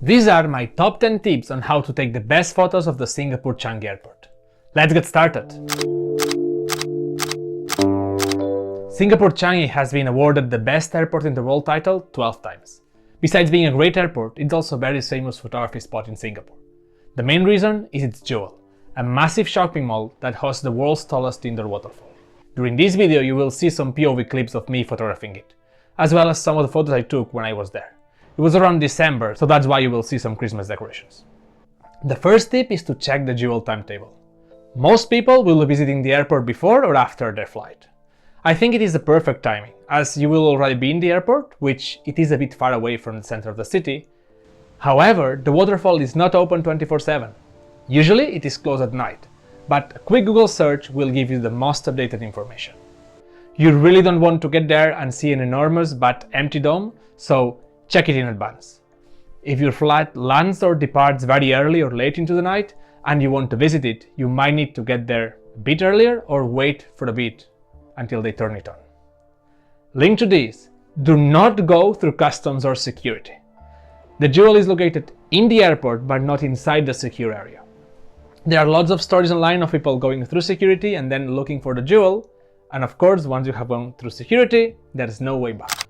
These are my top 10 tips on how to take the best photos of the Singapore Changi Airport. Let's get started! Singapore Changi has been awarded the best airport in the world title 12 times. Besides being a great airport, it's also a very famous photography spot in Singapore. The main reason is its Jewel, a massive shopping mall that hosts the world's tallest indoor waterfall. During this video you will see some POV clips of me photographing it, as well as some of the photos I took when I was there. It was around December, so that's why you will see some Christmas decorations. The first tip is to check the Jewel timetable. Most people will be visiting the airport before or after their flight. I think it is the perfect timing, as you will already be in the airport, which it is a bit far away from the center of the city. However, the waterfall is not open 24/7. Usually it is closed at night, but a quick Google search will give you the most updated information. You really don't want to get there and see an enormous but empty dome, so check it in advance. If your flight lands or departs very early or late into the night and you want to visit it, you might need to get there a bit earlier or wait for a bit until they turn it on. Link to this: do not go through customs or security. The Jewel is located in the airport but not inside the secure area. There are lots of stories online of people going through security and then looking for the Jewel, and of course once you have gone through security, there's no way back.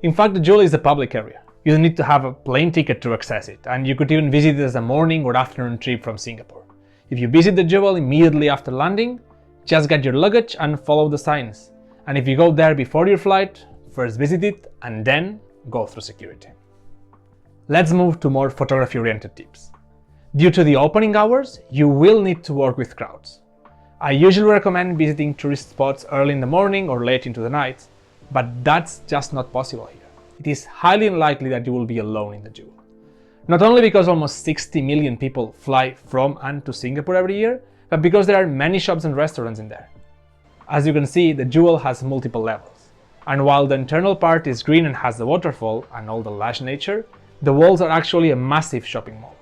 In fact, the Jewel is a public area. You don't need to have a plane ticket to access it, and you could even visit it as a morning or afternoon trip from Singapore. If you visit the Jewel immediately after landing, just get your luggage and follow the signs. And if you go there before your flight, first visit it and then go through security. Let's move to more photography-oriented tips. Due to the opening hours, you will need to work with crowds. I usually recommend visiting tourist spots early in the morning or late into the night, but that's just not possible here. It is highly unlikely that you will be alone in the Jewel. Not only because almost 60 million people fly from and to Singapore every year, but because there are many shops and restaurants in there. As you can see, the Jewel has multiple levels. And while the internal part is green and has the waterfall and all the lush nature, the walls are actually a massive shopping mall.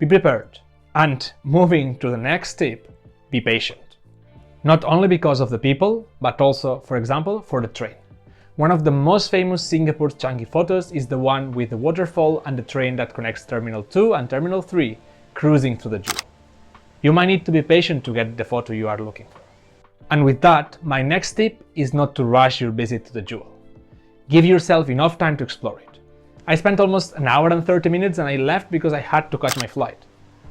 Be prepared. And moving to the next tip, be patient. Not only because of the people, but also, for example, for the train. One of the most famous Singapore Changi photos is the one with the waterfall and the train that connects Terminal 2 and Terminal 3 cruising through the Jewel. You might need to be patient to get the photo you are looking for. And with that, my next tip is not to rush your visit to the Jewel. Give yourself enough time to explore it. I spent almost an hour and 30 minutes and I left because I had to catch my flight.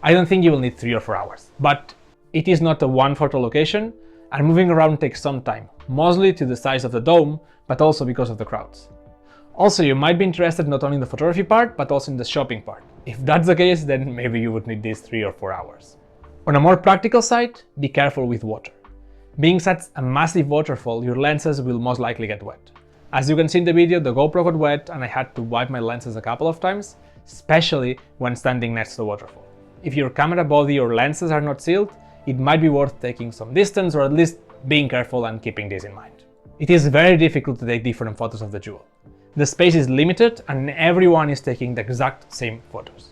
I don't think you will need 3 or 4 hours, but it is not a one photo location, and moving around takes some time, mostly to the size of the dome, but also because of the crowds. Also, you might be interested not only in the photography part, but also in the shopping part. If that's the case, then maybe you would need these 3 or 4 hours. On a more practical side, be careful with water. Being such a massive waterfall, your lenses will most likely get wet. As you can see in the video, the GoPro got wet and I had to wipe my lenses a couple of times, especially when standing next to the waterfall. If your camera body or lenses are not sealed, it might be worth taking some distance or at least being careful and keeping this in mind. It is very difficult to take different photos of the Jewel. The space is limited and everyone is taking the exact same photos.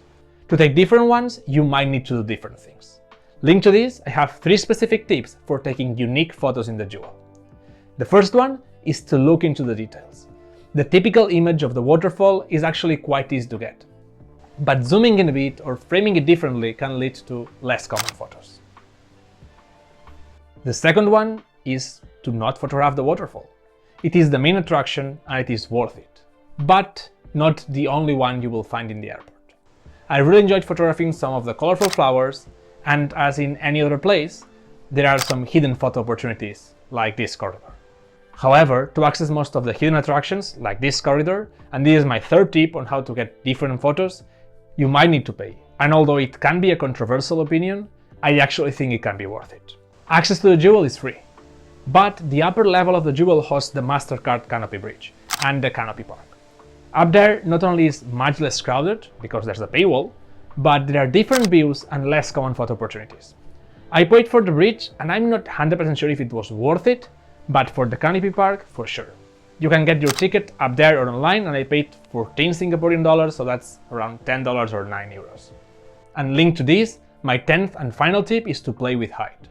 To take different ones, you might need to do different things. Linked to this, I have 3 specific tips for taking unique photos in the Jewel. The first one is to look into the details. The typical image of the waterfall is actually quite easy to get, but zooming in a bit or framing it differently can lead to less common photos. The second one is to not photograph the waterfall. It is the main attraction and it is worth it, but not the only one you will find in the airport. I really enjoyed photographing some of the colorful flowers, and as in any other place, there are some hidden photo opportunities like this corridor. However, to access most of the hidden attractions like this corridor, and this is my third tip on how to get different photos, you might need to pay. And although it can be a controversial opinion, I actually think it can be worth it. Access to the Jewel is free, but the upper level of the Jewel hosts the MasterCard Canopy Bridge and the Canopy Park. Up there, not only is much less crowded, because there's a paywall, but there are different views and less common photo opportunities. I paid for the bridge and I'm not 100% sure if it was worth it, but for the Canopy Park, for sure. You can get your ticket up there or online, and I paid 14 Singaporean dollars, so that's around $10 or 9 euros. And linked to this, my 10th and final tip is to play with height.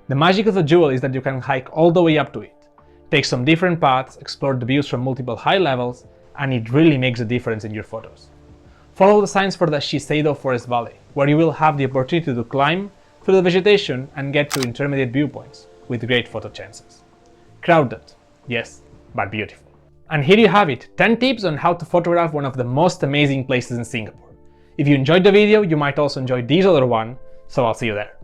The magic of the Jewel is that you can hike all the way up to it, take some different paths, explore the views from multiple high levels, and it really makes a difference in your photos. Follow the signs for the Shiseido Forest Valley, where you will have the opportunity to climb through the vegetation and get to intermediate viewpoints with great photo chances. Crowded, yes, but beautiful. And here you have it, 10 tips on how to photograph one of the most amazing places in Singapore. If you enjoyed the video, you might also enjoy this other one, so I'll see you there.